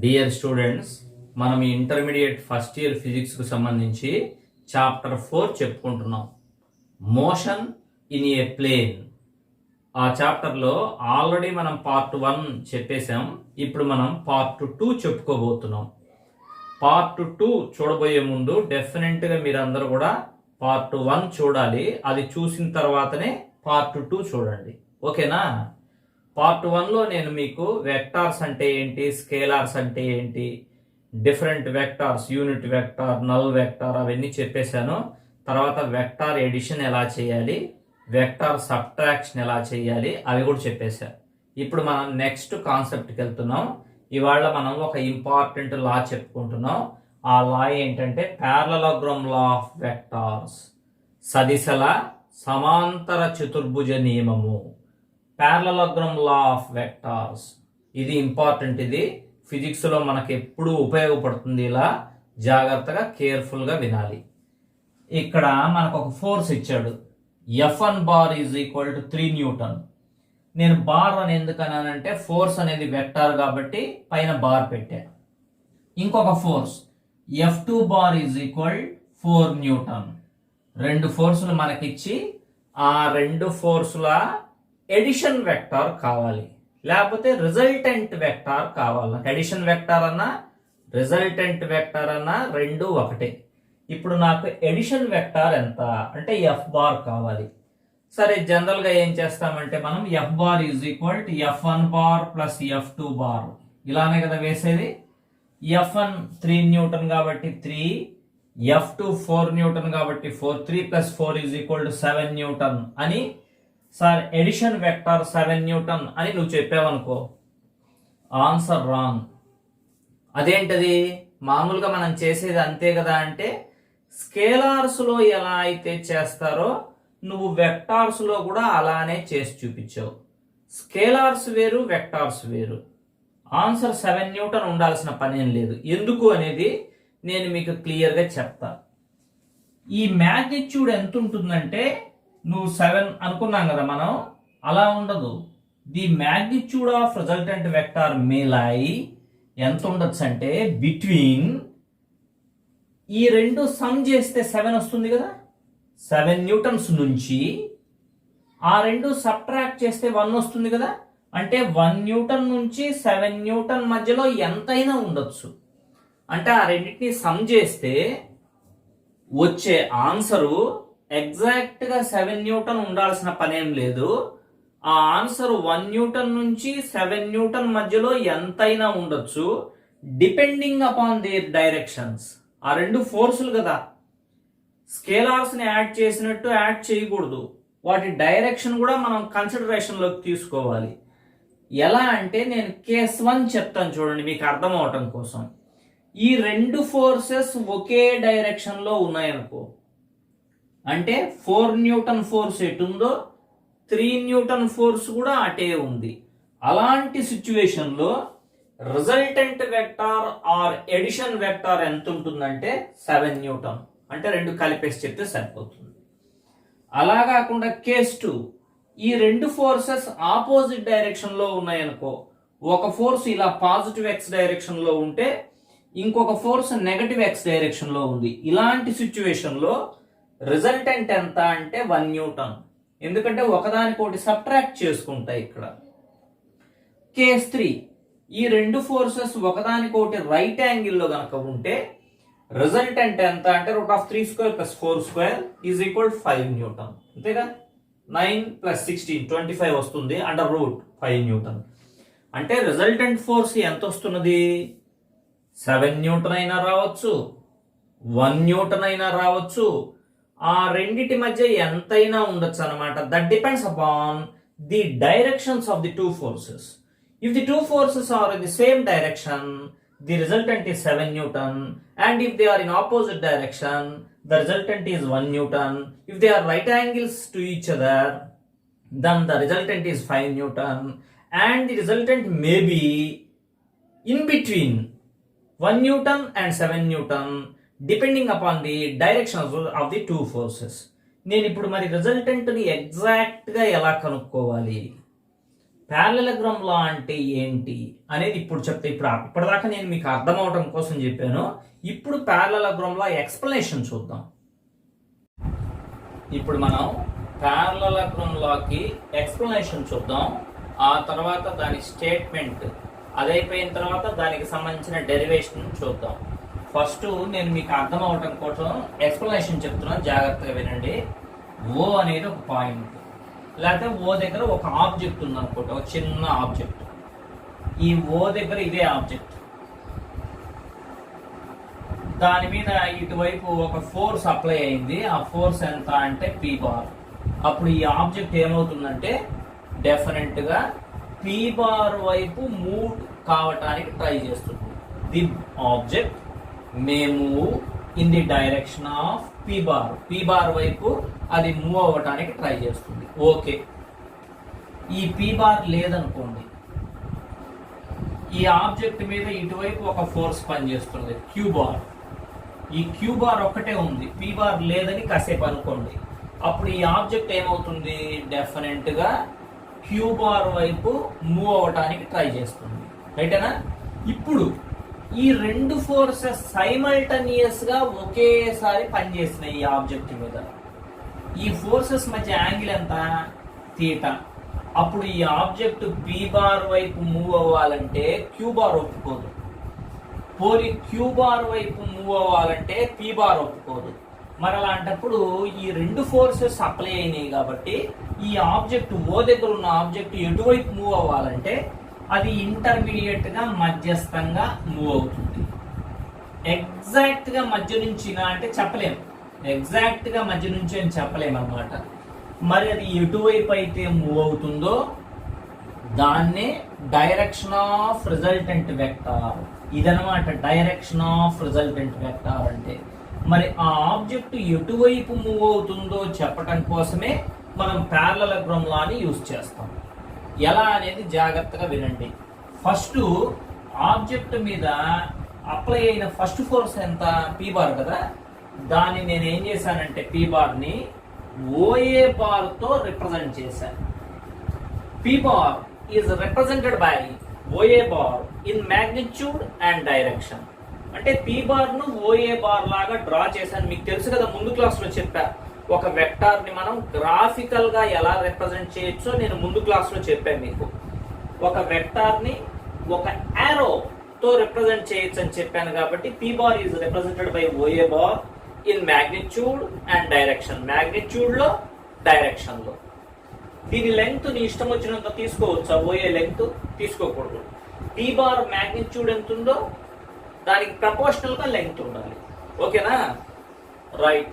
Dear students, మనం ఈ intermediate first year ఫిజిక్స్కు సంబంధించి చాప్టర్ 4 చెప్పుకుంటున్నాం. Motion in a plane. ఆ చాప్టర్లో ఆల్రెడీ మనం పార్ట్ 1 చెప్పేశాం. ఇప్పుడు మనం పార్ట్ 2 చెప్పుకోబోతున్నాం. పార్ట్ 2 చూడబోయే ముందు డెఫినెట్గా మీరందరూ కూడా పార్ట్ 1 చూడాలి. అది చూసిన తర్వాతనే పార్ట్ 2 చూడండి, ఓకేనా? పార్ట్ 1లో నేను మీకు వెక్టార్స్ అంటే ఏంటి, స్కేలార్స్ అంటే ఏంటి, different vectors, unit vector, null vector అవన్నీ చెప్పేశాను. తర్వాత వెక్టార్ ఎడిషన్ ఎలా చేయాలి, వెక్టార్ సబ్ట్రాక్షన్ ఎలా చేయాలి అవి కూడా చెప్పేశాను. ఇప్పుడు మనం నెక్స్ట్ కాన్సెప్ట్కి వెళ్తున్నాం. ఇవాళ మనం ఒక ఇంపార్టెంట్ లా చెప్పుకుంటున్నాం. ఆ లా ఏంటంటే పారలలోగ్రామ్ లా ఆఫ్ వెక్టార్స్, సదిశల సమాంతర చతుర్భుజ నియమము, పారలలోగ్రామ్ లా ఆఫ్ వెక్టార్స్. ఇది ఇంపార్టెంట్. ఇది ఫిజిక్స్లో మనకు ఎప్పుడు ఉపయోగపడుతుంది. ఇలా జాగ్రత్తగా కేర్ఫుల్గా వినాలి. ఇక్కడ మనకు ఒక ఫోర్స్ ఇచ్చాడు, F1 bar is equal to 3 Newton. నేను బార్ అని ఎందుకన్నానంటే ఫోర్స్ అనేది వెక్టార్ కాబట్టి పైన బార్ పెట్టా. ఇంకొక force F2 bar is equal 4 Newton. రెండు ఫోర్సులు మనకిచ్చి ఆ రెండు ఫోర్సుల ఎడిషన్ వెక్టార్ కావాలి, లేకపోతే రిజల్టెంట్ వెక్టార్ కావాలి. నాకు ఎడిషన్ వెక్టార్ అన్నా రిజల్టెంట్ వెక్టార్ అన్నా రెండు ఒకటే. ఇప్పుడు నాకు ఎడిషన్ వెక్టార్ ఎంత అంటే F బార్ కావాలి. సరే, జనరల్గా ఏం చేస్తామంటే మనం F bar is equal to F1 bar plus F2 bar ఇలానే కదా వేసేది. F1 3 న్యూటన్ కాబట్టి 3, F2 4 న్యూటన్ కాబట్టి 4, 3 plus 4 is equal to 7 Newton అని. సార్ ఎడిషన్ వెక్టార్ 7 న్యూటన్ అని నువ్వు చెప్పావనుకో, ఆన్సర్ రాంగ్. అదేంటది? మామూలుగా మనం చేసేది అంతే కదా. అంటే స్కేలార్స్లో ఎలా అయితే చేస్తారో నువ్వు వెక్టార్స్లో కూడా అలానే చేసి చూపించావు. స్కేలార్స్ వేరు, వెక్టార్స్ వేరు. ఆన్సర్ 7 న్యూటన్ ఉండాల్సిన పనేం లేదు. ఎందుకు అనేది నేను మీకు క్లియర్గా చెప్తా. ఈ మ్యాగ్నిట్యూడ్ ఎంత ఉంటుందంటే, నువ్వు 7 అనుకున్నాం కదా మనం, అలా ఉండదు. The magnitude of resultant vector may lie ఎంత ఉండొచ్చు అంటే బిట్వీన్ ఈ రెండు సమ్ చేస్తే 7 వస్తుంది కదా, 7 న్యూటన్స్ నుంచి ఆ రెండు సబ్ట్రాక్ట్ చేస్తే 1 వస్తుంది కదా. అంటే 1 న్యూటన్ నుంచి 7 న్యూటన్ మధ్యలో ఎంతైనా ఉండొచ్చు. అంటే ఆ రెండింటిని సమ్ చేస్తే వచ్చే ఆన్సరు ఎగ్జాక్ట్గా 7 న్యూటన్ ఉండాల్సిన పనేం లేదు. ఆ ఆన్సర్ 1 న్యూటన్ నుంచి 7 న్యూటన్ మధ్యలో ఎంతైనా ఉండొచ్చు, డిపెండింగ్ అపాన్ దేర్ డైరెక్షన్స్. ఆ రెండు ఫోర్సులు కదా, స్కేలార్స్ని యాడ్ చేసినట్టు యాడ్ చేయకూడదు. వాటి డైరెక్షన్ కూడా మనం కన్సిడరేషన్లోకి తీసుకోవాలి. ఎలా అంటే నేను కేస్ 1 చెప్తాను చూడండి మీకు అర్థం అవటం కోసం. ఈ రెండు ఫోర్సెస్ ఒకే డైరెక్షన్లో ఉన్నాయనుకో, అంటే 4 న్యూటన్ ఫోర్స్ ఎటుందో 3 న్యూటన్ ఫోర్స్ కూడా అటే ఉంది. అలాంటి సిచ్యువేషన్లో resultant vector or addition vector ఎంత ఉంటుందంటే 7 న్యూటన్. అంటే రెండు కలిపేసి చెప్తే సరిపోతుంది. అలా కాకుండా కేస్ 2, ఈ రెండు ఫోర్సెస్ ఆపోజిట్ డైరెక్షన్లో ఉన్నాయనుకో, ఒక ఫోర్స్ ఇలా పాజిటివ్ ఎక్స్ డైరెక్షన్లో ఉంటే ఇంకొక ఫోర్స్ నెగటివ్ ఎక్స్ డైరెక్షన్లో ఉంది. ఇలాంటి సిచ్యువేషన్లో రిజల్టెంట్ ఎంత అంటే 1 న్యూటన్. ఎందుకంటే ఒకదానికోటి సబ్ట్రాక్ట్ చేసుకుంటాయి ఇక్కడ. కేస్ 3, ఈ రెండు ఫోర్సెస్ ఒకదానికోటి రైట్ యాంగిల్లో గనక ఉంటే రిజల్టెంట్ ఎంత అంటే √3² + 4² ఈజ్ ఈక్వల్ 5 న్యూటన్. అంతేగా, 9 + 16 25 వస్తుంది, √5 న్యూటన్. అంటే రిజల్టెంట్ ఫోర్స్ ఎంత వస్తున్నది? 7 న్యూటన్ అయినా రావచ్చు, 1 న్యూటన్ అయినా రావచ్చు. ఆ రెండిటి మధ్య ఎంతైనా ఉండొచ్చు అనమాట. That depends upon the directions of the two forces. If the two forces are in the same direction, the resultant is 7 newton. And if they are in opposite direction, the resultant is 1 Newton. If they are right angles to each other, then the resultant is 5 Newton. And the resultant may be in between 1 Newton and 7 Newton, depending upon the direction of the two forces. నేను ఇప్పుడు మరి రిజల్టెంట్ని ఎగ్జాక్ట్గా ఎలా కనుక్కోవాలి? Parallelogram లా అంటే ఏంటి అనేది ఇప్పుడు చెప్తే, ఇప్పటిదాకా నేను మీకు అర్థం అవడం కోసం చెప్పాను. ఇప్పుడు ప్యారలలోగ్రామ్ లా ఎక్స్ప్లెనేషన్ చూద్దాం. ఇప్పుడు మనం ప్యారలలోగ్రామ్ లాకి ఎక్స్ప్లెనేషన్ చూద్దాం. ఆ తర్వాత దాని స్టేట్మెంట్ అదైపోయిన తర్వాత దానికి సంబంధించిన డెరివేషన్ చూద్దాం. ఫస్ట్ నేను మీకు అర్థం అవడం కోసం ఎక్స్ప్లెనేషన్ చెప్తున్నాను, జాగ్రత్తగా వినండి. ఓ అనేది ఒక పాయింట్, లేకపోతే ఓ దగ్గర ఒక ఆబ్జెక్ట్ ఉంది అనుకోండి, ఒక చిన్న ఆబ్జెక్ట్. ఈ ఓ దగ్గర ఇదే ఆబ్జెక్ట్, దాని మీద ఇటువైపు ఒక ఫోర్స్ అప్లై అయింది. ఆ ఫోర్స్ ఎంత అంటే పీ బార్. అప్పుడు ఈ ఆబ్జెక్ట్ ఏమవుతుందంటే డెఫినెట్ గా పీ బార్ వైపు మూవ్ కావటానికి ట్రై చేస్తుంది. The object May move in the direction of P bar. P bar వైపు అది మూవ్ అవ్వటానికి ట్రై చేస్తుంది. ఓకే, ఈ పీ బార్ లేదనుకోండి, ఈ ఆబ్జెక్ట్ మీద ఇటువైపు ఒక ఫోర్స్ పనిచేస్తుంది, క్యూ బార్. ఈ క్యూ బార్ ఒక్కటే ఉంది, పీ బార్ లేదని కాసేపు అనుకోండి. అప్పుడు ఈ ఆబ్జెక్ట్ ఏమవుతుంది, డెఫినెట్ గా క్యూ బార్ వైపు మూవ్ అవ్వటానికి ట్రై చేస్తుంది. రైటేనా? ఇప్పుడు ఈ రెండు ఫోర్సెస్ సైమల్టేనియస్ గా ఒకేసారి పనిచేస్తున్నాయి ఈ ఆబ్జెక్ట్ మీద. ఈ ఫోర్సెస్ మధ్య యాంగిల్ ఎంత, థీటా. అప్పుడు ఈ ఆబ్జెక్ట్ పీ బార్ వైపు మూవ్ అవ్వాలంటే క్యూ బార్ ఒప్పుకోదు, పోలి క్యూ బార్ వైపు మూవ్ అవ్వాలంటే పీ బార్ ఒప్పుకోదు. మరి అలాంటప్పుడు ఈ రెండు ఫోర్సెస్ అప్లై అయినాయి కాబట్టి ఈ ఆబ్జెక్ట్ ఓ దగ్గర ఉన్న ఆబ్జెక్ట్ ఎటువైపు మూవ్ అవ్వాలంటే అది ఇంటర్మీడియట్ గా మధ్యస్థంగా మూవ్ అవుతుంది. ఎగ్జాక్ట్ గా మధ్య నుంచి అంటే చెప్పలేము, ఎగ్జాక్ట్ గా మధ్య నుంచి అని చెప్పలేము అన్నమాట. మరి అది ఎటువైపు అయితే మూవ్ అవుతుందో దాన్నే డైరెక్షన్ ఆఫ్ రిజల్టెంట్ వెక్టార్. ఇదనమాట డైరెక్షన్ ఆఫ్ రిజల్టెంట్ వెక్టార్ అంటే. మరి ఆ ఆబ్జెక్ట్ ఎటువైపు మూవ్ అవుతుందో చెప్పటం కోసమే మనం ప్యారలలోగ్రామ్ లాని యూజ్ చేస్తాం. ఎలా అనేది జాగ్రత్తగా వినండి. ఫస్ట్ ఆబ్జెక్ట్ మీద అప్లై అయిన ఫస్ట్ ఫోర్స్ ఎంత, పీ బార్ కదా. దాన్ని నేను ఏం చేశానంటే పీ బార్ ని ఓఏ బార్ తో రిప్రజెంట్ చేశాను. P bar is represented by OA bar in magnitude and direction. అంటే పీ బార్ ను ఓఏ బార్ లాగా డ్రా చేశాను. మీకు తెలుసు కదా, ముందు క్లాస్ లో చెప్పా, ఒక వెక్టార్ ని మనం గ్రాఫికల్ గా ఎలా రిప్రజెంట్ చేయొచ్చో నేను ముందు క్లాస్ లో చెప్పాను మీకు. ఒక వెక్టార్ ని ఒక యారో తో రిప్రజెంట్ చేయొచ్చు అని చెప్పాను. కాబట్టి P bar is represented by OA bar in magnitude and direction. Magnitude లో, డైరెక్షన్ లో. దీని లెంగ్త్ నీ ఇష్టం వచ్చినంత తీసుకోవచ్చా, ఓఏ లెంగ్త్ తీసుకోకూడదు. పీ బార్ మ్యాగ్నిట్యూడ్ ఎంత ఉందో దానికి ప్రపోర్షనల్ గా లెంగ్త్ ఉండాలి. ఓకేనా? రైట్.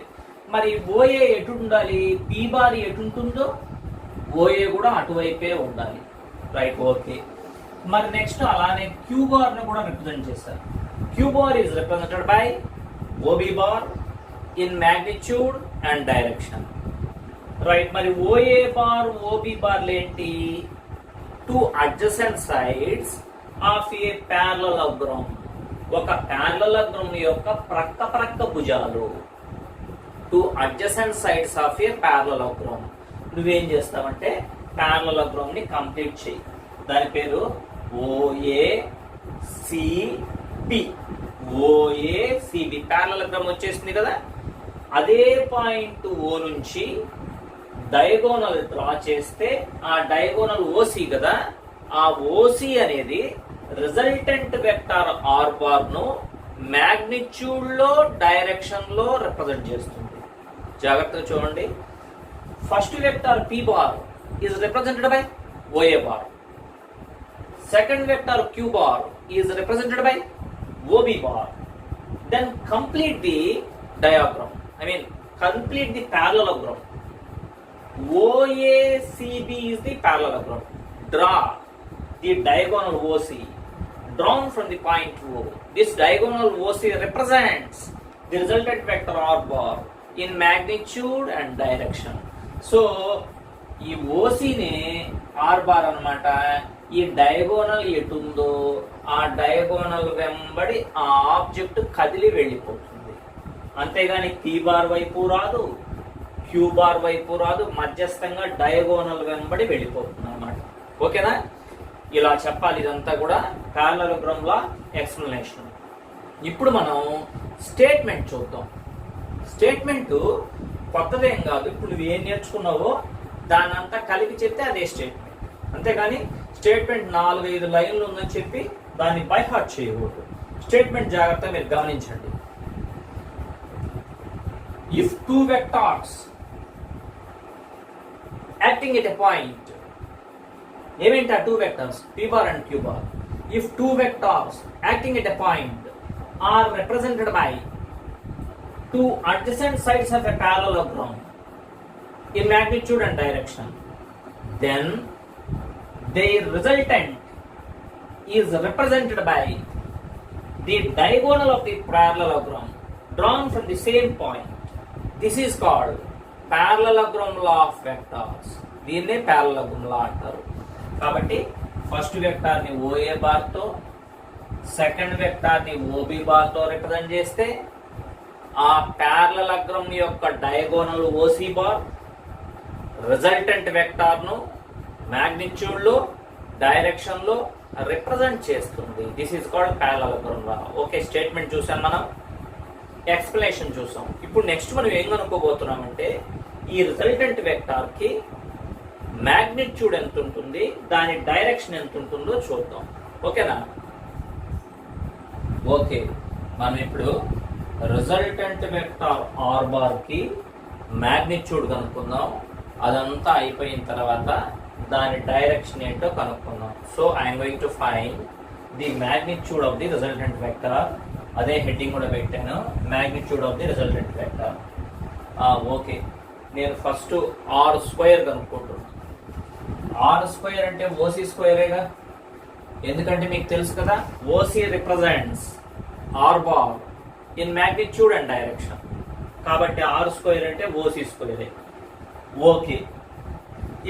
మరి ఓఏ ఎటు ఉండాలి, పీ బార్ ఎటు ఉంటుందో ఓఏ కూడా అటువైపే ఉండాలి. Right, okay. మరి నెక్స్ట్ అలానే క్యూ బార్ ని కూడా రిప్రజెంట్ చేస్తారు. Queue bar is represented by OB bar in magnitude and direction. Right. మరి ఓఏ బార్ ఓబీ బార్లు ఏంటి, two adjacent sides of A parallelogram. ఒక ప్యారలలోగ్రామ్ యొక్క ప్రక్క భుజాలు. Two adjacent sides of A parallelogram. నువ్వేం చేస్తావంటే ప్యారలలోగ్రామ్ ని కంప్లీట్ చేయి. దాని పేరు ఓఏసిబి. ఓఏసిబి ప్యారలలోగ్రామ్ వచ్చేసింది కదా. అదే పాయింట్ ఓ నుంచి డయాగోనల్ డ్రా చేస్తే ఆ డయాగోనల్ ఓసి కదా, ఆ ఓసి అనేది రిజల్టెంట్ వెక్టార్ ఆర్ బార్ ను మ్యాగ్నిట్యూడ్ లో, డైరెక్షన్ లో రిప్రజెంట్ చేస్తుంది. జాగ్రత్తగా చూడండి. First vector P bar is represented by OA bar. Second vector Q bar is represented by OB bar. Then complete the diagram. Complete the parallelogram. OACB is the parallelogram. Draw the diagonal OC drawn from the point O. This diagonal OC represents the resultant vector R bar in magnitude and direction. So, ఈ ఓసీని are bar అనమాట. ఈ diagonal ఎటుందో ఆ diagonal వెంబడి ఆ object కదిలి వెళ్ళిపోతుంది. అంతేగాని P bar వైపు రాదు, క్యూ బార్ వైపు రాదు, మధ్యస్థంగా డయాగోనల్ వెంబడి వెళ్ళిపోతుంది అనమాట. ఓకేనా? ఇలా చెప్పాలి. ఇదంతా కూడా పారలలోగ్రామ్ లా ఎక్స్ప్లెనేషన్. ఇప్పుడు మనం స్టేట్మెంట్ చూద్దాం. స్టేట్మెంట్ కొత్తదేం కాదు. ఇప్పుడు నువ్వు ఏం నేర్చుకున్నావో దాని అంతా కలిపి చెప్తే అదే స్టేట్మెంట్. అంతేగాని స్టేట్మెంట్ 4-5 లైన్లు ఉందని చెప్పి దాన్ని బై హార్ట్ చేయకూడదు. స్టేట్మెంట్ జాగ్రత్తగా మీరు గమనించండి. If 2 vectors acting at a point, ఏమేంటి ఆ 2 vectors? P bar and Q bar. If 2 vectors acting at a point are represented by 2 adjacent sides of a parallelogram in magnitude and direction, then their resultant is represented by the diagonal of the parallelogram drawn from the same point. This is called parallelogram law of vectors. దీన్నే parallelogram law అంటారు. కాబట్టి first vector ని OA bar తో, second vector ని OB bar తో represent చేస్తే ఆ parallelogram యొక్క diagonal OC bar resultant vector ను మాగ్నిట్యూడ్ లో, డైరెక్షన్ లో రిప్రజెంట్ చేస్తుంది. This is called parallelogram law. Okay, statement చూసాం, మనం ఎక్స్ప్లెనేషన్ చూసాం. ఇప్పుడు నెక్స్ట్ మనం ఏం కనుక్కోబోతున్నామంటే ఈ రిజల్టెంట్ వెక్టార్ కి మ్యాగ్నిట్యూడ్ ఎంత ఉంటుంది, దాని డైరెక్షన్ ఎంత ఉంటుందో చూద్దాం. ఓకేనా? ఓకే, మనం ఇప్పుడు రిజల్టెంట్ వెక్టార్ ఆర్ బార్ కి మ్యాగ్నిట్యూడ్ కనుక్కుందాం. అదంతా అయిపోయిన తర్వాత దాని డైరెక్షన్ ఏంటో కనుక్కుందాం. So I'm going to find the magnitude of the resultant vector. అదే హెడ్డింగ్ కూడా పెట్టాను, magnitude of the resultant vector. Okay, నేను ఫస్ట్ R² కనుక్కుంటున్నాను. R² అంటే OC స్క్వేరేగా. ఎందుకంటే మీకు తెలుసు కదా, OC represents R bar in magnitude and direction. కాబట్టి R² అంటే OC స్క్వేరే. ఓకే,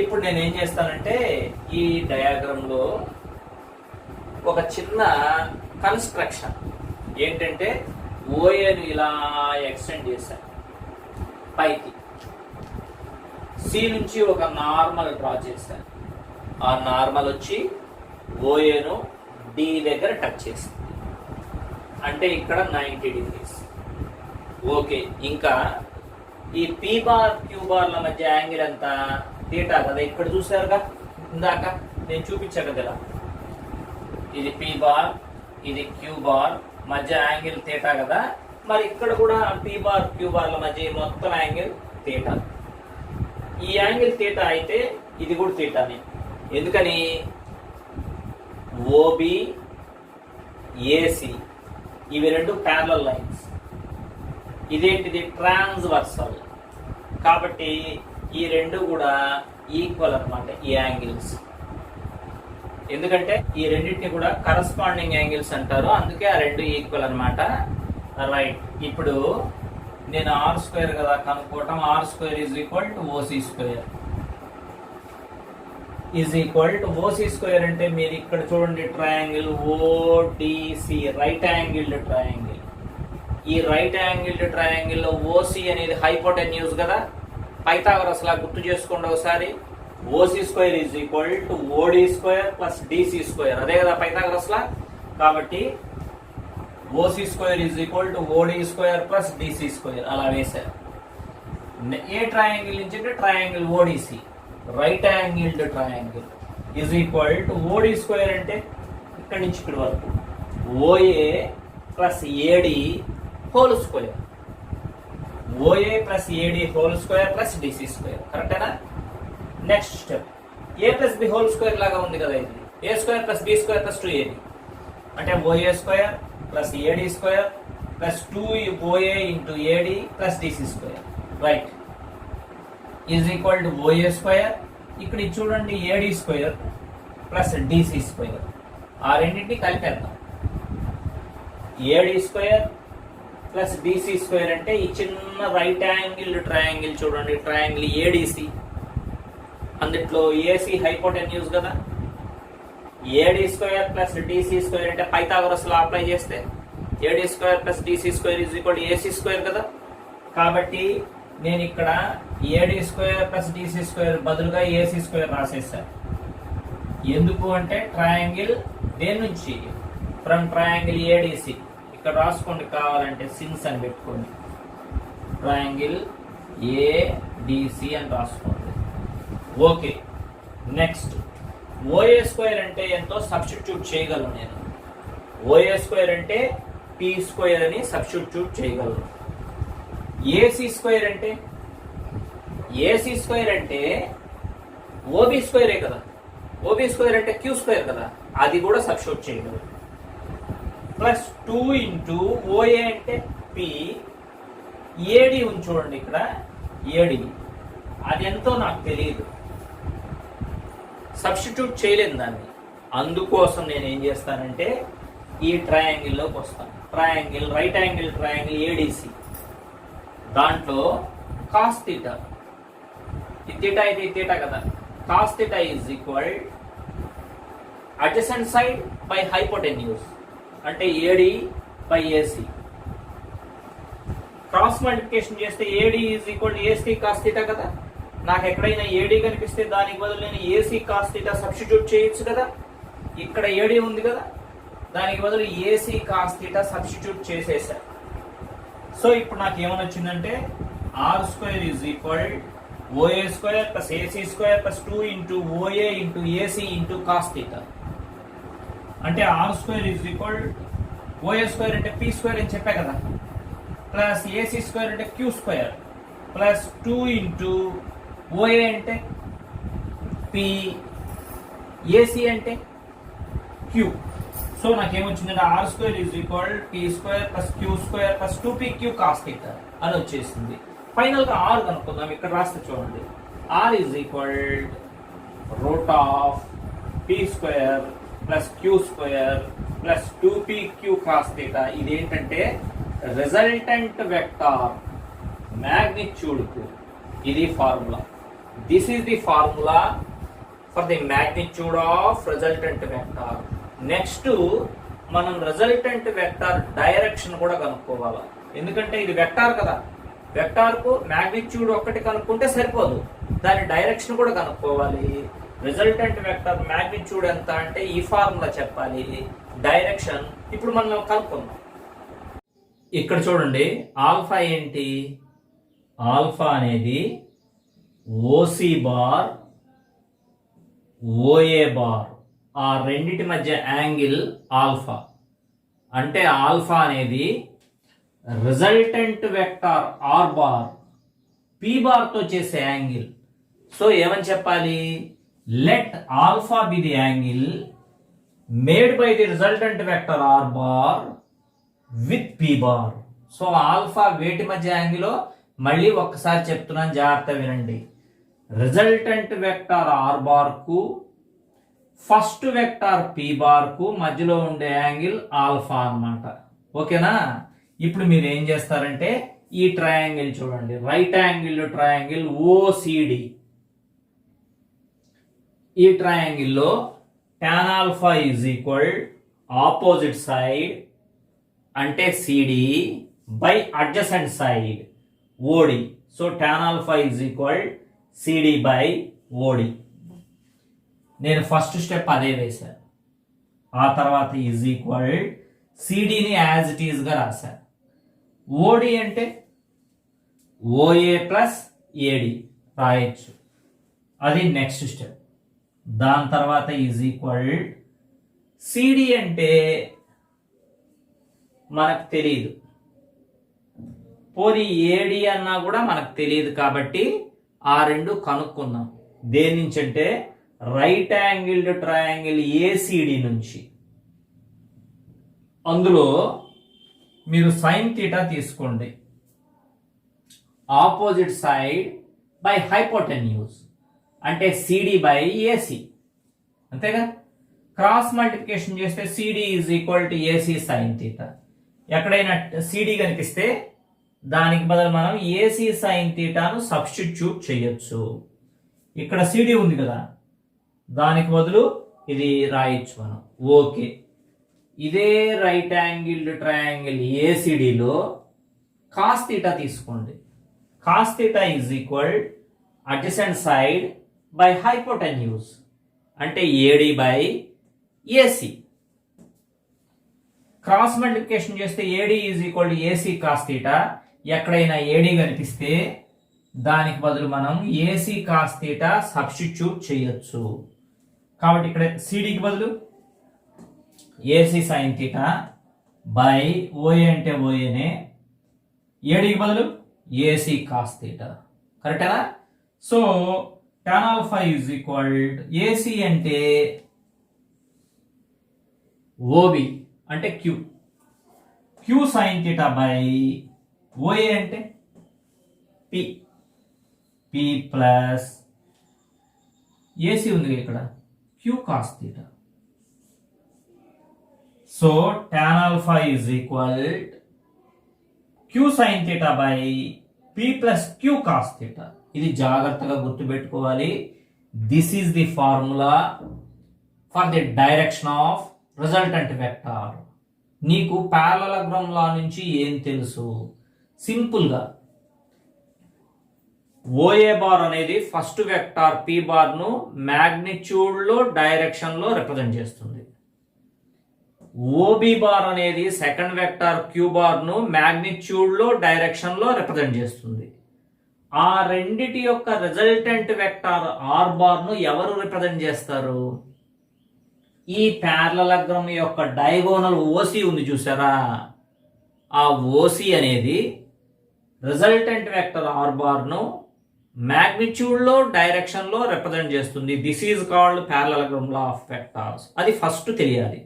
ఇప్పుడు నేను ఏం చేస్తానంటే ఈ డయాగ్రామ్ లో ఒక చిన్న కన్స్ట్రక్షన్ ఏంటంటే ఓఏను ఇలా ఎక్స్టెండ్ చేశాను పైకి. సి నుంచి ఒక నార్మల్ డ్రా చేశాను. ఆ నార్మల్ వచ్చి ఓఏను డి దగ్గర టచ్ చేసింది, అంటే ఇక్కడ 90 degrees. ఓకే, ఇంకా ఈ P బార్ Q బార్ల మధ్య యాంగిల్ ఎంత? థీటా కదా. ఇక్కడ చూసారుగా, ఇందాక నేను చూపించాను కదా, ఇది P బార్, ఇది Q బార్ మధ్య యాంగిల్ థీటా కదా. మరి ఇక్కడ కూడా P బార్ Q బార్ల మధ్య మొత్తం యాంగిల్ థీటా. ఈ యాంగిల్ థీటా అయితే ఇది కూడా థీటానే. ఎందుకని? OB AC ఇవి రెండు ప్యారలల్ లైన్స్. ఇదేంటిది? ట్రాన్స్వర్సల్. కాబట్టి ఈ రెండు కూడా ఈక్వల్ అన్నమాట ఈ యాంగిల్స్. ఎందుకంటే ఈ రెండింటిని కూడా కరస్పాండింగ్ యాంగిల్స్ అంటారు, అందుకే ఆ రెండు ఈక్వల్ అన్నమాట. రైట్, ఇప్పుడు నేను R² కదా కనుక్కోవటం. R² is equal to OC square. Is equal to OC square అంటే మీరు ఇక్కడ చూడండి, triangle ODC, right angled triangle. ఈ రైట్ యాంగిల్డ్ ట్రయాంగిల్ లో OC అనేది హైపోటెన్యూస్ కదా. పైథాగరస్ లా గుర్తు చేసుకోండి ఒకసారి. OC² is equal to OD² plus DC². అదే కదా పైథాగరస్ లా. కాబట్టి OC² is equal to OD² plus DC². అలా వేశారు. ఏ ట్రయాంగిల్ నుంచి అంటే triangle ODC, right angled triangle, is equal to OD² అంటే ఇక్కడి నుంచి ఇక్కడి వరకు OA plus AD whole square. OA plus AD whole square plus DC². కరెక్టేనా? Next step, A plus B whole square లాగా ఉంది కదా. ఇది A² plus B² plus 2AB అంటే OA² plus AD² plus 2OA into AD plus DC². Right, is equal to OA². ఇక్కడ చూడండి AD² plus DC². ఆ రెండింటిని కలిపేద్దాం. AD² ప్లస్ DC² అంటే ఈ చిన్న రైట్ యాంగిల్ ట్రయాంగిల్ చూడండి, ట్రయాంగిల్ ADC. అందుట్లో AC హైపోటెన్యూస్ కదా. AD² ప్లస్ DC² అంటే పైథాగరస్ లా అప్లై చేస్తే AD² plus DC² is equal to AC² కదా. కాబట్టి నేను ఇక్కడ AD² ప్లస్ DC² బదులుగా AC² రాసేసాను. ఎందుకు అంటే ట్రయాంగిల్ దేని నుంచి, ఫ్రమ్ ట్రయాంగిల్ ఏడిసి. ఇక్కడ రాసుకోండి, కావాలంటే సిన్స్ అని పెట్టుకోండి, ట్రయాంగిల్ ఏడిసి అని రాసుకోండి. ఓకే, నెక్స్ట్ ఓఏ స్క్వేర్ అంటే ఎంతో సబ్స్టిట్యూట్ చేయగలను నేను. ఓఏ స్క్వేర్ అంటే పీ స్క్వేర్ అని సబ్స్టిట్యూట్ చేయగలను. ఏసీ స్క్వేర్ అంటే, ఏసీ స్క్వేర్ అంటే ఓబీ స్క్వేరే కదా, ఓబీ స్క్వేర్ అంటే క్యూ స్క్వేర్ కదా, అది కూడా సబ్స్టిట్యూట్ చేయగలరు. ప్లస్ 2 ఇంటూ ఓఏ అంటే పి, ఏడి ఉంది చూడండి ఇక్కడ, ఏడి అది ఎంతో నాకు తెలియదు, సబ్స్టిట్యూట్ చేయలేను దాన్ని. అందుకోసం నేను ఏం చేస్తానంటే ఈ ట్రయాంగిల్లోకి వస్తాను. Triangle, right angle triangle ADC, దాంట్లో కాస్ థీటా, ఈ థీటా అయితే ఈ థీటా కదా, cos theta is equal adjacent side by hypotenuse అంటే AD by AC. Cross multiplication చేస్తే AD is equal AC cos theta కదా. నాకు ఎక్కడైనా ఏడి కనిపిస్తే దానికి బదులు నేను ఏసీ కాస్ థీటా సబ్స్టిట్యూట్ చేయొచ్చు కదా. ఇక్కడ ఏడి ఉంది కదా, దానికి బదులు ఏసీ కాస్ థీటా సబ్స్టిట్యూట్ చేసేసా. సో ఇప్పుడు నాకు ఏమని వచ్చిందంటే R square is equal OA square plus AC square plus 2 into OA into AC into cos theta. అంటే R square is equal OA square అంటే పీ స్క్వేర్ అని చెప్పా కదా, ప్లస్ ఏసీ స్క్వేర్ అంటే Q square plus 2 into OA అంటే P, AC అంటే Q. So నాకేమొచ్చిందంటే R square is equal P square plus Q square plus 2pq cos theta అని వచ్చేసింది. ఫైనల్ గా ఆర్ కనుక్కుందాం. ఇక్కడ రాస్తే చూడండి, R is equal root of P square plus Q square plus 2pq cos theta. ఇదేంటంటే resultant vector magnitude కు ఇది formula. This is the formula for the magnitude of resultant vector. Next మనం resultant vector direction కూడా కనుక్కోవాలి. ఎందుకంటే ఇది vector కదా, vector కు మ్యాగ్నిట్యూడ్ ఒక్కటి కనుక్కుంటే సరిపోదు, దాని డైరెక్షన్ కూడా కనుక్కోవాలి. రిజల్టెంట్ వెక్టార్ మ్యాగ్నిట్యూడ్ ఎంత అంటే ఈ ఫార్ములా చెప్పాలి, డైరెక్షన్ ఇప్పుడు మనం కనుక్కుందాం. ఇక్కడ చూడండి, ఆల్ఫా ఏంటి, ఆల్ఫా అనేది ఓసి బార్ ఓఏ బార్ ఆ రెండిటి మధ్య యాంగిల్ ఆల్ఫా. అంటే ఆల్ఫా అనేది resultant vector R bar P bar తో చేసే యాంగిల్. సో ఏమని చెప్పాలి, let alpha be the angle made by the resultant vector R bar with P bar. So alpha వేటి మధ్య యాంగిల్ మళ్ళీ ఒక్కసారి చెప్తున్నాను, జాగ్రత్త వినండి. రిజల్టెంట్ వెక్టార్ ఆర్ బార్ కు ఫస్ట్ వెక్టార్ పి బార్ కు మధ్యలో ఉండే యాంగిల్ ఆల్ఫా అన్నమాట. ఓకేనా. ఇప్పుడు మీరు ఏం చేస్తారంటే ఈ ట్రయాంగిల్ చూడండి, రైట్ యాంగిల్ ట్రయాంగిల్ ఓసిడి. ఈ ట్రయాంగిల్లో tan alpha is equal opposite side అంటే CD by adjacent side OD. So tan alpha is equal CD by OD. నేను ఫస్ట్ స్టెప్ అదే వేశాను. ఆ తర్వాత ఈజ్ ఈక్వల్ సిడిని యాజ్ ఇట్ ఈజ్ గా రాశాను. ఓడి అంటే ఓఏ ప్లస్ ఏడి రాయొచ్చు, అది నెక్స్ట్ స్టెప్. దాని తర్వాత ఈజ్ ఈక్వల్ సిడి అంటే మనకు తెలియదు, పోనీ ఏడి అన్నా కూడా మనకు తెలియదు, కాబట్టి ఆ రెండు కనుక్కున్నాం. దేని నుంచి అంటే రైట్ యాంగిల్డ్ ట్రయాంగిల్ ఏసిడి నుంచి. అందులో మీరు సైన్ థీటా తీసుకోండి, ఆపోజిట్ సైడ్ బై హైపోటెన్యూస్ అంటే సిడి బై ఏసి, అంతేగా. క్రాస్ మల్టిప్లికేషన్ చేస్తే CD is equal to AC sine theta. ఎక్కడైనా సిడి కనిపిస్తే దానికి బదులు మనం ఏసీ సైన్ థీటాను సబ్స్టిట్యూట్ చేయొచ్చు. ఇక్కడ సిడి ఉంది కదా, దానికి బదులు ఇది రాయొచ్చు మనం. ఓకే, ఇదే రైట్ యాంగిల్డ్ ట్రయాంగిల్ ఏసిడిలో కాస్ థీటా తీసుకోండి. Cos theta is equal adjacent side by hypotenuse అంటే AD by AC. Cross multiplication చేస్తే AD is equal to AC cos theta. ఎక్కడైనా ఏడి కనిపిస్తే దానికి బదులు మనం ఏసీ కాస్ థీటా సబ్స్టిట్యూట్ చేయొచ్చు. కాబట్టి ఇక్కడ సిడికి బదులు AC sine theta by OA అంటే ఓఏనే, ఏడికి బదులు ఏసీ కాస్ థీటా. కరెక్టేనా? So tan alpha is equal AC అంటే ఓబి అంటే Q, Q sine theta by OA అంటే పి, పి ప్లస్ ఏసీ ఉంది ఇక్కడ Q cos theta. So tan alpha is equal Q sine theta by P plus Q cos theta. ఇది జాగ్రత్తగా గుర్తుపెట్టుకోవాలి. This is the formula for the direction of resultant vector. నీకు పారలలోగ్రామ్ లా నుంచి ఏం తెలుసు? సింపుల్గా ఓఏ బార్ అనేది ఫస్ట్ వెక్టార్ పి బార్ ను మ్యాగ్నిట్యూడ్ లో డైరెక్షన్ లో రిప్రజెంట్ చేస్తుంది. ఓబి బార్ అనేది సెకండ్ వెక్టార్ క్యూ బార్ ను మ్యాగ్నిట్యూడ్ లో డైరెక్షన్ లో రిప్రజెంట్ చేస్తుంది. ఆ రెండిటి యొక్క రిజల్టెంట్ వెక్టార్ ఆర్ బార్ ను ఎవరు రిప్రజెంట్ చేస్తారు? ఈ పారలలోగ్రామ్ యొక్క డయాగోనల్ ఓసి ఉంది చూసారా, ఆ ఓసి అనేది రిజల్టెంట్ వెక్టర్ ఆర్ బార్ ను మ్యాగ్నిట్యూడ్ లో డైరెక్షన్ లో రిప్రజెంట్ చేస్తుంది. This is called parallelogram law of vectors. అది ఫస్ట్ తెలియాలి.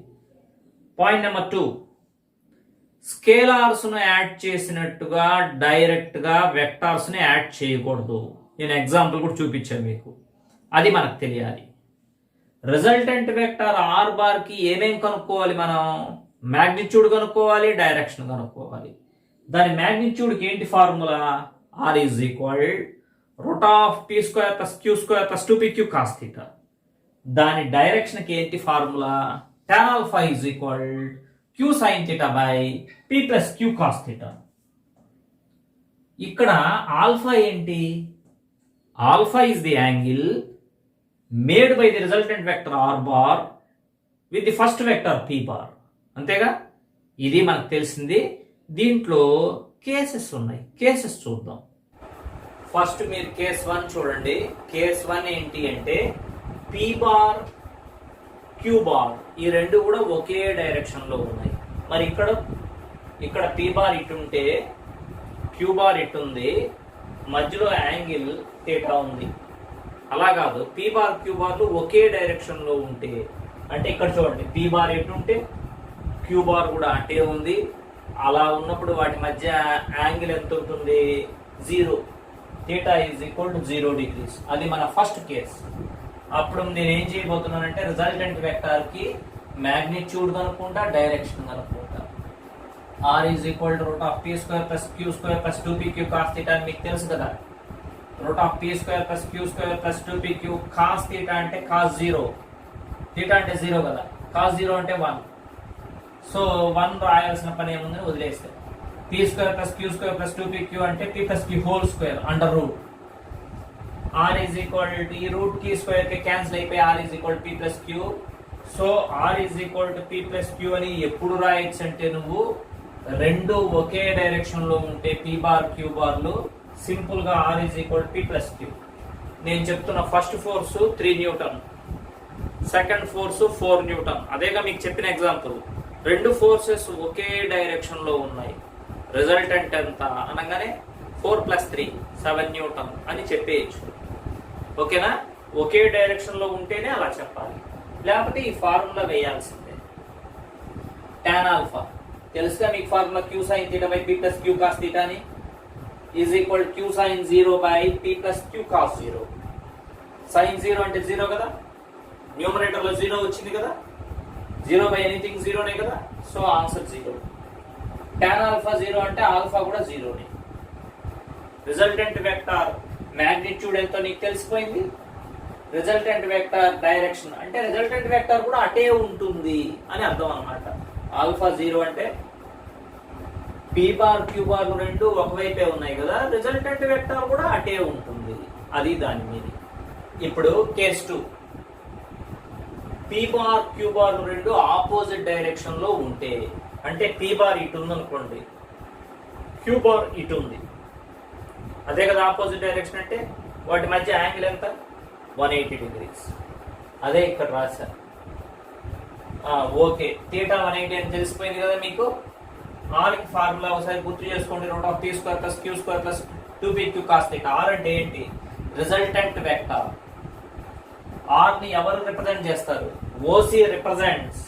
పాయింట్ నెంబర్ 2, స్కేలార్స్ ను యాడ్ చేసినట్టుగా డైరెక్ట్ గా వెక్టార్స్ ని యాడ్ చేయకూడదు. నేను ఎగ్జాంపుల్ కూడా చూపించాను మీకు, అది మనకు తెలియాలి. రిజల్టెంట్ వెక్టార్ ఆర్ బార్ కి ఏమేం కనుక్కోవాలి? మనం మ్యాగ్నిట్యూడ్ కనుక్కోవాలి, డైరెక్షన్ కనుక్కోవాలి. దాని మ్యాగ్నిట్యూడ్ కి ఏంటి formula? R is equal root of P square plus Q square plus 2pq cos theta. దాని డైరెక్షన్ కి ఏంటి formula? tan alpha is equal Q sine theta by P plus Q cos theta. ఇక్కడ alpha ఏంటి? Alpha is the angle made by the resultant vector R bar with the first vector P bar. అంతేగా? ఇది మనకు తెలిసింది. దీంట్లో cases ఉన్నాయి, cases చూద్దాం. First మీరు కేస్ 1 చూడండి. కేస్ 1 ఏంటి అంటే పీ బార్ క్యూ బార్ ఈ రెండు కూడా ఒకే డైరెక్షన్ లో ఉన్నాయి. మరి ఇక్కడ పీ బార్ ఇటుంటే క్యూ బార్ ఇటుంది, మధ్యలో యాంగిల్ థీటా ఉంది. అలా కాదు, పీ బార్ క్యూ బార్లు ఒకే డైరెక్షన్ లో ఉంటే, అంటే ఇక్కడ చూడండి పీ బార్ ఎటుంటే క్యూ బార్ కూడా అటే ఉంది. అలా ఉన్నప్పుడు వాటి మధ్య యాంగిల్ ఎంత ఉంటుంది? 0. Theta is equal to 0 degrees. అది మన ఫస్ట్ కేస్. అప్పుడు నేను ఏం చేయబోతున్నానంటే రిజల్టెంట్ వెక్టార్ కి మ్యాగ్నిట్యూడ్ కనుక్కుంటా, డైరెక్షన్ కనుక్కుంటా. R is equal to root of P square plus Q square plus 2pq cos theta అని మీకు తెలుసు కదా. Root of P square plus Q square plus 2pq cos theta అంటే కాస్ 0, థీటా అంటే 0 కదా, కాస్ 0 అంటే 1. సో 1 రాయాల్సిన పని ఏముందని వదిలేస్తే P square plus Q square plus 2pq అంటే P plus Q whole square under root. R is equal to ఈ root కి స్క్వేర్ కి క్యాన్సిల్ అయిపోయి R is equal P plus Q. So R is equal to P plus Q అని ఎప్పుడు రాయొచ్చు అంటే నువ్వు రెండు ఒకే డైరెక్షన్ లో ఉంటే పీ బార్ క్యూ బార్లు సింపుల్ గా R is equal P plus Q. నేను చెప్తున్న first force 3 newton, second force 4 newton. అదేగా మీకు చెప్పిన ఎగ్జాంపుల్. రెండు ఫోర్సెస్ ఒకే డైరెక్షన్ లో ఉన్నాయి. రిజల్టెంట్ ఎంత అనగానే 4 + 3 7 న్యూటన్ అని చెప్పేయచ్చు. ఓకేనా? ఒకే డైరెక్షన్ లో ఉంటేనే అలా చెప్పాలి, లేకపోతే ఈ ఫార్ములా వేయాల్సిందే. tan ఆల్ఫా తెలుసుగా మీకు formula, Q sine theta by P plus Q cos theta అని is equal Q sine 0 by P plus Q cos 0. Sine 0 అంటే 0 కదా, న్యూమరేటర్ లో 0 వచ్చింది కదా, 0 బై ఎనీథింగ్ 0నే కదా. So answer 0. tan ఆల్ఫా 0 అంటే ఆల్ఫా కూడా 0నే. రిజల్టెంట్ వెక్టార్ మ్యాగ్నిట్యూడ్ ఎంతో నీకు తెలిసిపోయింది. రిజల్టెంట్ వెక్టార్ డైరెక్షన్ అంటే రిజల్టెంట్ వెక్టార్ కూడా అటే ఉంటుంది అని అర్థం అన్నమాట. ఆల్ఫా 0 అంటే పీ బార్ క్యూ బార్ రెండు ఒకవైపే ఉన్నాయి కదా, రిజల్టెంట్ వెక్టార్ కూడా అటే ఉంటుంది. అది దాని మీద. ఇప్పుడు case 2 P bar queue bar రెండు ఆపోజిట్ డైరెక్షన్ లో ఉంటే, అంటే పీ బార్ ఇటు ఉంది అనుకోండి, క్యూ బార్ ఇటు ఉంది, అదే కదా ఆపోజిట్ డైరెక్షన్ అంటే. వాటి మధ్య యాంగిల్ ఎంత? 180 degrees. అదే ఇక్కడ రాశారు. ఓకే, థీటా 180 అని తెలిసిపోయింది కదా మీకు. ఆర్కి ఫార్ములా ఒకసారి గుర్తు చేసుకోండి, √t² + q² + 2pq cos θ. Are అంటే ఏంటి? Resultant vector. ఆర్ ని ఎవరు రిప్రజెంట్ చేస్తారు? OC represents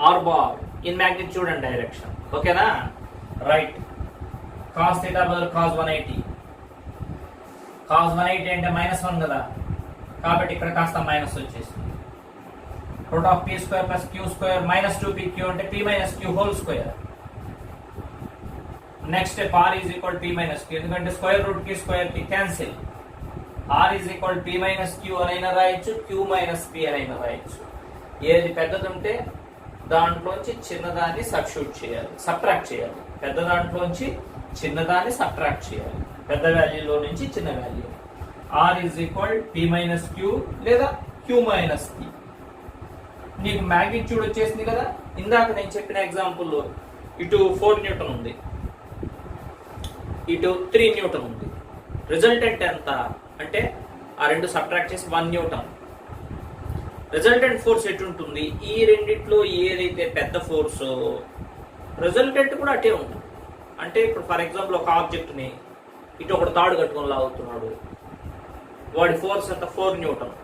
R bar in magnitude and direction. ఓకేనా? రైట్. cos θ బదులు cos 180. cos 180 అంటే -1 కదా, కాబట్టి ఇక్కడ కాస్త మైనస్ వచ్చేసింది. √p² + q² - 2pq అంటే p - q². Next step r = p - q, ఎందుకంటే స్క్వేర్ రూట్ కి స్క్వేర్ కి క్యాన్సిల్. r = p - q అనైనా రాయొచ్చు, q - p అనైనా రాయొచ్చు. ఏది పెద్దది ఉంటే దాంట్లోంచి చిన్నదాన్ని సబ్ట్రాక్ట్ చేయాలి. పెద్ద దాంట్లోంచి చిన్నదాన్ని సబ్ట్రాక్ట్ చేయాలి, పెద్ద వాల్యూలో నుంచి చిన్న వాల్యూ. r = p - q లేదా q - p. నీకు మ్యాగ్నిట్యూడ్ వచ్చేసింది కదా. ఇందాక నేను చెప్పిన ఎగ్జాంపుల్లో ఇటు 4 న్యూటన్ ఉంది, ఇటు 3 న్యూటన్ ఉంది. రిజల్టెంట్ ఎంత అంటే ఆ రెండు సబ్ట్రాక్ట్ చేసి 1 న్యూటన్. రిజల్టెంట్ ఫోర్స్ ఎటు ఉంటుంది? ఈ రెండిట్లో ఏదైతే పెద్ద ఫోర్స్, రిజల్టెంట్ కూడా అటే ఉంటుంది. అంటే ఇప్పుడు ఫర్ ఎగ్జాంపుల్ ఒక ఆబ్జెక్ట్ని ఇటు ఒకటి తాడు కట్టుకొని లాగుతున్నాడు, వాడి ఫోర్స్ ఎంత? 4 న్యూటన్.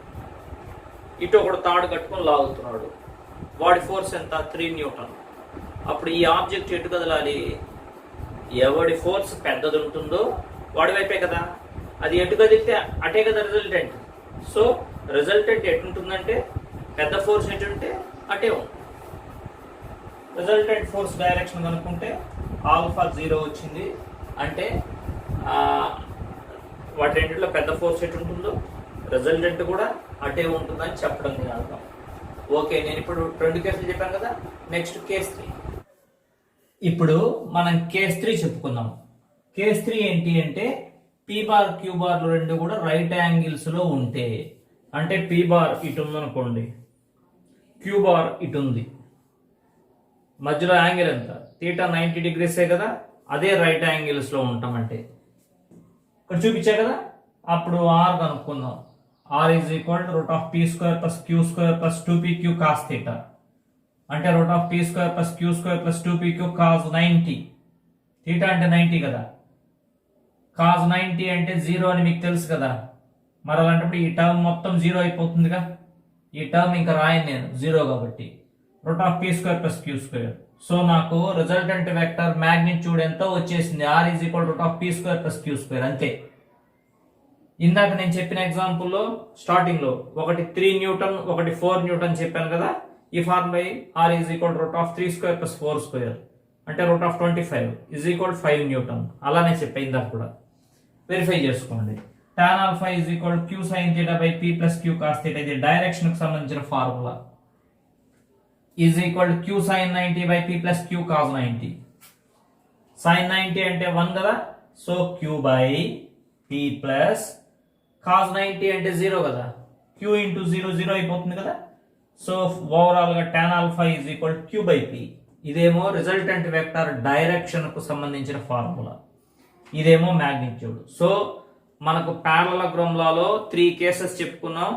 ఇటు ఒకటి తాడు కట్టుకొని లాగుతున్నాడు, వాడి ఫోర్స్ ఎంత? 3 న్యూటన్. అప్పుడు ఈ ఆబ్జెక్ట్ ఎటు కదలాలి? ఎవడి ఫోర్స్ పెద్దది ఉంటుందో వాడి వైపే కదా. అది ఎటు కదిలితే అటే కదా రిజల్టెంట్. సో రిజల్టెంట్ ఎటు ఉంటుందంటే పెద్ద ఫోర్స్ ఎటు ఉంటే అటే ఉంటుంది. రిజల్టెంట్ ఫోర్స్ డైరెక్షన్ కనుక్కుంటే ఆల్ఫా 0 వచ్చింది. అంటే వాటి రెండింటిలో పెద్ద ఫోర్స్ ఎటు ఉంటుందో రిజల్టెంట్ కూడా అటే ఉంటుందని చెప్పడం నేను అర్థం. ఓకే, నేను ఇప్పుడు 2 కేసులు చెప్పాను కదా. Next case 3. ఇప్పుడు మనం కేస్ 3 చెప్పుకుందాం. కేస్ 3 ఏంటి అంటే పీ బార్ క్యూ బార్లు రెండు కూడా రైట్ యాంగిల్స్ లో ఉంటే, అంటే పీ బార్ ఇటు ఉందనుకోండి, క్యూ బార్ ఇటు ఉంది, మధ్యలో యాంగిల్ ఎంత? థీటా 90 degrees కదా. అదే రైట్ యాంగిల్స్ లో ఉంటామంటే ఇక్కడ చూపించా కదా. అప్పుడు r కనుక్కుందాం. r = √p² + q² + 2pq cos θ. అంటే √p² + q² + 2pq cos 90. Theta అంటే 90 కదా. cos 90 అంటే 0 అని మీకు తెలుసు కదా. మరి అలాంటప్పుడు ఈ టర్మ్ మొత్తం 0 అయిపోతుందిగా. ఈ టర్మ్ ఇంకా రాయను నేను, 0 కాబట్టి. √p² + q². సో నాకు రిజల్టెంట్ వెక్టర్ మ్యాగ్నిట్యూడ్ ఎంతో వచ్చేసింది. r = √p² + q². అంతే. ఇందాక నేను చెప్పిన ఎగ్జాంపుల్లో స్టార్టింగ్ లో ఒకటి 3 న్యూటన్ ఒకటి 4 న్యూటన్ చెప్పాను కదా. ఈ ఫార్ములా r = √3² + 4² అంటే √25 = 5 న్యూటన్. అలానే చెప్పా ఇందాక కూడా, వెరిఫై చేసుకోండి. tan α = q sin θ / p + q cos θ. ఇది డైరెక్షన్ కు సంబంధించిన formula. = q sin 90 / p + q cos 90. sin 90 అంటే 1 కదా. సో q / p + cos 90 అంటే 0 కదా. q × 0 0 అయిపోతుంది కదా. సో ఓవరాల్ గా tan α = q / p. ఇదేమో రిజల్టెంట్ వెక్టర్ డైరెక్షన్ కు సంబంధించిన ఫార్ములా, ఇదేమో మ్యాగ్నిట్యూడ్. సో మనకు పారలలోగ్రామ్ లాలో 3 కేసెస్ చెప్పుకున్నాం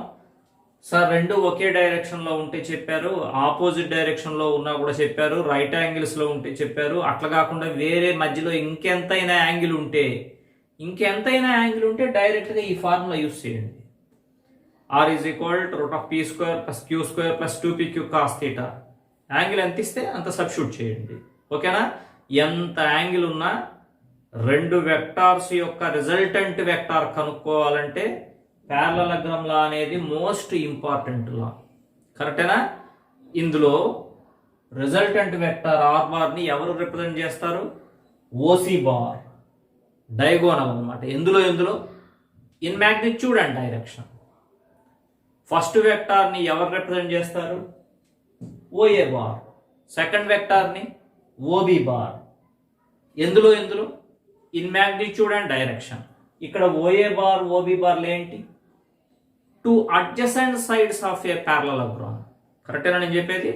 సార్. రెండు ఒకే డైరెక్షన్ లో ఉంటే చెప్పారు, ఆపోజిట్ డైరెక్షన్ లో ఉన్నా కూడా చెప్పారు, రైట్ యాంగిల్స్ లో ఉంటే చెప్పారు. అట్లా కాకుండా వేరే మధ్యలో ఇంకెంతైనా యాంగిల్ ఉంటే డైరెక్ట్ గా ఈ ఫార్ములా యూస్ చేయండి. r = √p² + q² + 2pq cos θ. Angle ఎంత ఇస్తే అంత సబ్స్టిట్యూట్ చేయండి. ఓకేనా? ఎంత యాంగిల్ ఉన్నా రెండు వెక్టార్స్ యొక్క రిజల్టెంట్ వెక్టార్ కనుక్కోవాలంటే పారలలోగ్రామ్ లా అనేది మోస్ట్ ఇంపార్టెంట్ లా. కరెక్టేనా? ఇందులో రిజల్టెంట్ వెక్టార్ r బార్ ని ఎవరు రిప్రజెంట్ చేస్తారు? ఓసి బార్, డయాగోనల్ అన్నమాట. ఎందులో in magnitude and direction. First vector ని ఎవరు రిప్రజెంట్ చేస్తారు? OA bar. సెకండ్ వెక్టార్ ని ఓబి బార్. ఎందులో ఇన్ మ్యాగ్నిట్యూడ్ అండ్ డైరెక్షన్. ఇక్కడ ఓఏ బార్ ఓబి బార్లు ఏంటి? 2 adjacent sides of a parallelogram. కరెక్టేనా నేను చెప్పేది?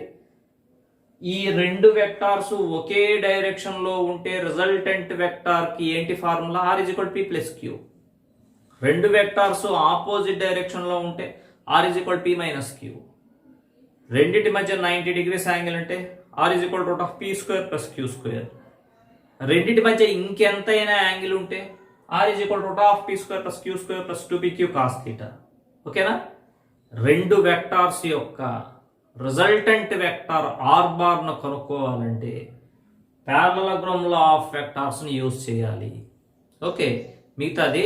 ఈ రెండు వెక్టార్స్ ఒకే డైరెక్షన్లో ఉంటే రిజల్టెంట్ వెక్టార్కి ఏంటి ఫార్ములా? R = P + Q. రెండు వెక్టార్స్ ఆపోజిట్ డైరెక్షన్లో ఉంటే R = P - Q. రెండింటి మధ్య 90 degrees యాంగిల్ అంటే R = √P² + Q². రెండింటి మధ్య ఇంకెంతైనా యాంగిల్ ఉంటే R = √P² + Q² + 2PQ cos θ. ఓకేనా? రెండు వెక్టార్స్ యొక్క రిజల్టెంట్ వెక్టార్ R బార్ను కనుక్కోవాలంటే పారలలోగ్రామ్ లా ఆఫ్ వెక్టార్స్ని యూజ్ చేయాలి. ఓకే, మిగతాది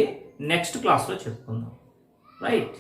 నెక్స్ట్ క్లాస్లో చెప్పుకుందాం. రైట్.